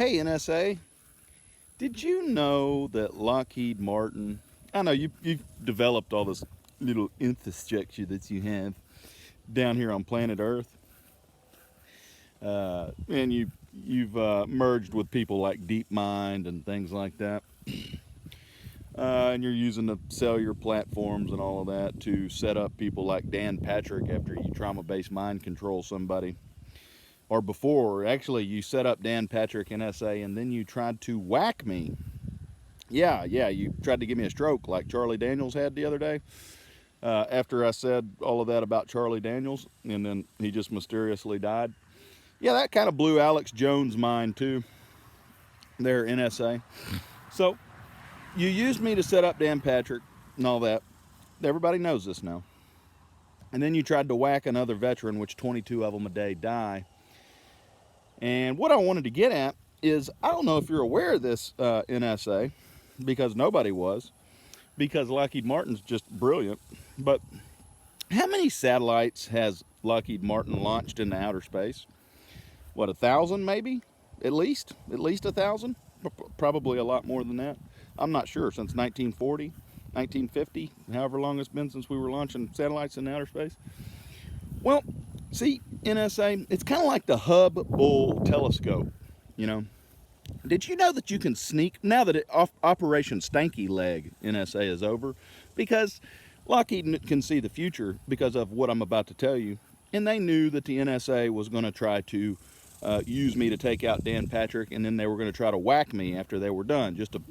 Hey NSA, did you know that Lockheed Martin, I know you've developed all this little infrastructure that you have down here on planet Earth, and you've merged with people like DeepMind and things like that, and you're using the cellular platforms and all of that to set up people like Dan Patrick after you trauma-based mind control somebody. Or before, actually, you set up Dan Patrick NSA and then you tried to whack me. Yeah, you tried to give me a stroke like Charlie Daniels had the other day. After I said all of that about Charlie Daniels, and then he just mysteriously died. Yeah, that kind of blew Alex Jones' mind too, there, NSA. So, you used me to set up Dan Patrick and all that. Everybody knows this now. And then you tried to whack another veteran, which 22 of them a day die. And what I wanted to get at is, I don't know if you're aware of this, NSA, because nobody was, because Lockheed Martin's just brilliant. But how many satellites has Lockheed Martin launched into outer space? What, 1,000 maybe? At least 1,000? Probably a lot more than that. I'm not sure, since 1940, 1950, however long it's been since we were launching satellites in outer space. Well, see, NSA, it's kind of like the Hubble telescope, you know. Did you know that you can sneak, now that Operation Stanky Leg, NSA, is over? Because Lockheed can see the future because of what I'm about to tell you. And they knew that the NSA was going to try to use me to take out Dan Patrick, and then they were going to try to whack me after they were done. Just a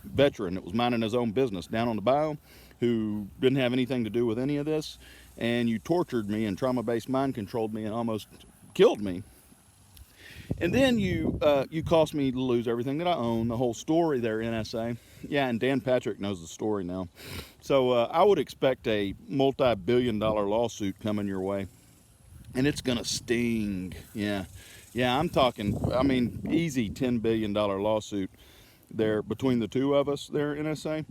veteran that was minding his own business down on the bio who didn't have anything to do with any of this. And you tortured me and trauma-based mind controlled me and almost killed me. And then you caused me to lose everything that I own, the whole story there, NSA. Yeah, and Dan Patrick knows the story now. So I would expect a multi-billion-dollar lawsuit coming your way. And it's going to sting. Yeah, I'm talking, I mean, easy $10 billion lawsuit there between the two of us there, NSA.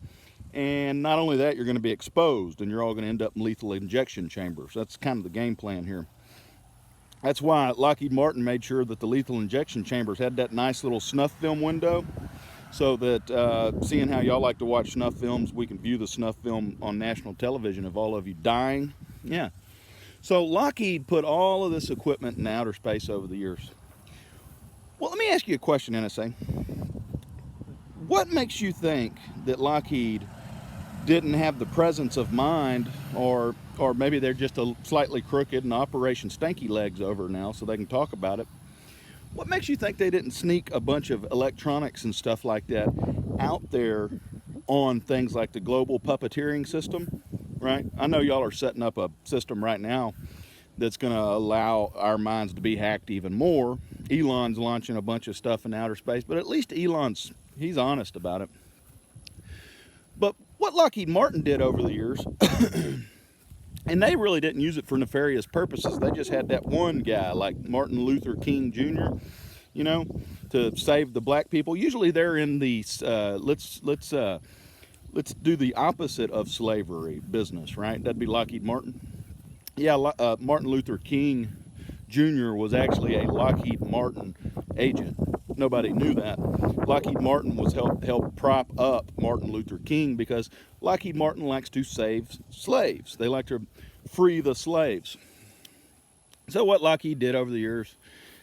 And not only that, you're going to be exposed and you're all going to end up in lethal injection chambers. That's kind of the game plan here. That's why Lockheed Martin made sure that the lethal injection chambers had that nice little snuff film window, so that seeing how y'all like to watch snuff films, we can view the snuff film on national television of all of you dying. Yeah. So Lockheed put all of this equipment in outer space over the years. Well, let me ask you a question, NSA. What makes you think that Lockheed didn't have the presence of mind, or maybe they're just a slightly crooked and Operation Stanky Leg's over now so they can talk about it? What makes you think they didn't sneak a bunch of electronics and stuff like that out there on things like the global puppeteering system, right? I know y'all are setting up a system right now that's going to allow our minds to be hacked even more. Elon's launching a bunch of stuff in outer space, but at least he's honest about it. But what Lockheed Martin did over the years, and they really didn't use it for nefarious purposes. They just had that one guy like Martin Luther King Jr., you know, to save the black people. Usually they're in the let's do the opposite of slavery business, right? That'd be Lockheed Martin. Yeah, Martin Luther King Jr. was actually a Lockheed Martin agent. Nobody knew that. Lockheed Martin was help prop up Martin Luther King because Lockheed Martin likes to save slaves. They like to free the slaves. So what Lockheed did over the years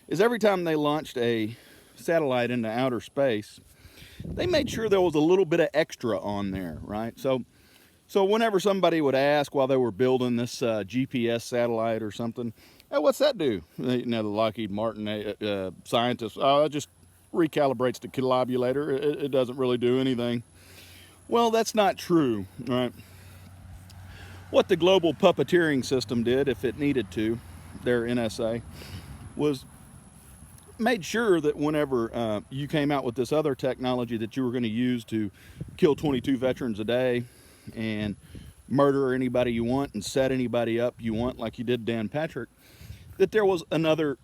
is every time they launched a satellite into outer space, they made sure there was a little bit of extra on there, right? So whenever somebody would ask while they were building this GPS satellite or something, hey, what's that do? You know, the Lockheed Martin scientists, it just recalibrates the kilobulator. It doesn't really do anything. Well, that's not true, right? What the global puppeteering system did, if it needed to, their NSA, was made sure that whenever you came out with this other technology that you were going to use to kill 22 veterans a day and murder anybody you want and set anybody up you want, like you did Dan Patrick, that there was another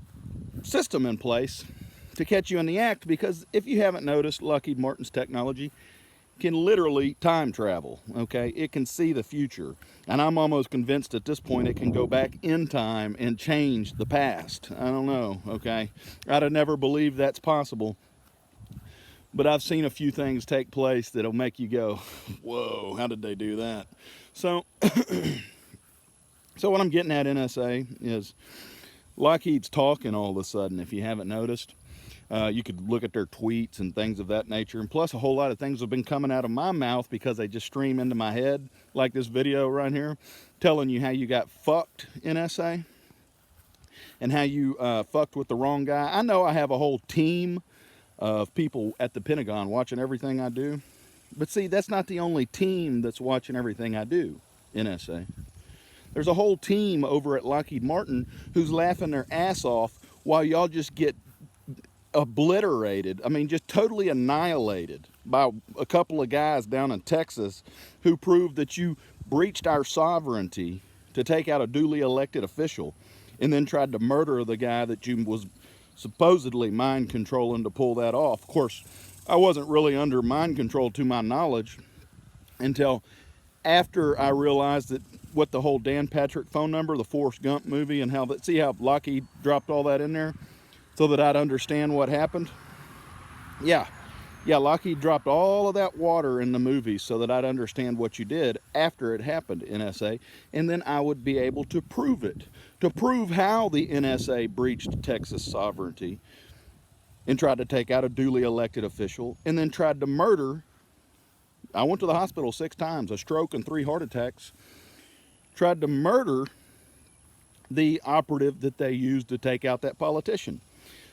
system in place to catch you in the act. Because if you haven't noticed, Lockheed Martin's technology can literally time travel, okay? It can see the future. And I'm almost convinced at this point it can go back in time and change the past. I don't know, okay? I'd have never believed that's possible but I've seen a few things take place that'll make you go, whoa, how did they do that? So, so what I'm getting at, NSA, is Lockheed's talking all of a sudden, if you haven't noticed. You could look at their tweets and things of that nature. And plus, a whole lot of things have been coming out of my mouth because they just stream into my head, like this video right here, telling you how you got fucked, NSA, and how you fucked with the wrong guy. I know I have a whole team of people at the Pentagon watching everything I do. But see, that's not the only team that's watching everything I do, NSA. There's a whole team over at Lockheed Martin who's laughing their ass off while y'all just get obliterated. I mean, just totally annihilated by a couple of guys down in Texas who proved that you breached our sovereignty to take out a duly elected official and then tried to murder the guy that you was supposedly mind controlling to pull that off. Of course, I wasn't really under mind control to my knowledge until after I realized that what the whole Dan Patrick phone number, the Forrest Gump movie, and how that, see how Lockheed dropped all that in there so that I'd understand what happened? Yeah, Lockheed dropped all of that water in the movie so that I'd understand what you did after it happened, NSA, and then I would be able to prove it, to prove how the NSA breached Texas sovereignty and tried to take out a duly elected official and then tried to murder. I went to the hospital 6 times, a stroke and 3 heart attacks, tried to murder the operative that they used to take out that politician.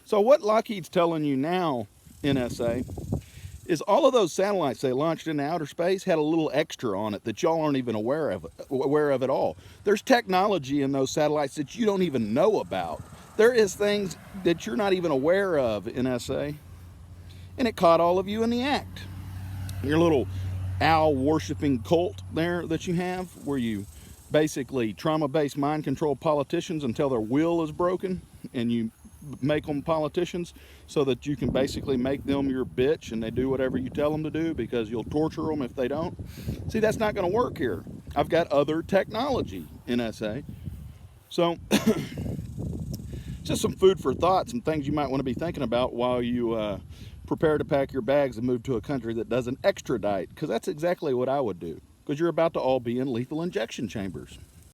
So what Lockheed's telling you now, NSA, is all of those satellites they launched into outer space had a little extra on it that y'all aren't even aware of at all. There's technology in those satellites that you don't even know about. There is things that you're not even aware of, NSA, and it caught all of you in the act. Your little owl worshiping cult there that you have, where you basically trauma-based mind control politicians until their will is broken, and you make them politicians so that you can basically make them your bitch and they do whatever you tell them to do because you'll torture them if they don't. See, that's not going to work here. I've got other technology, NSA. So, just some food for thought, some things you might want to be thinking about while you prepare to pack your bags and move to a country that doesn't extradite, because that's exactly what I would do, because you're about to all be in lethal injection chambers.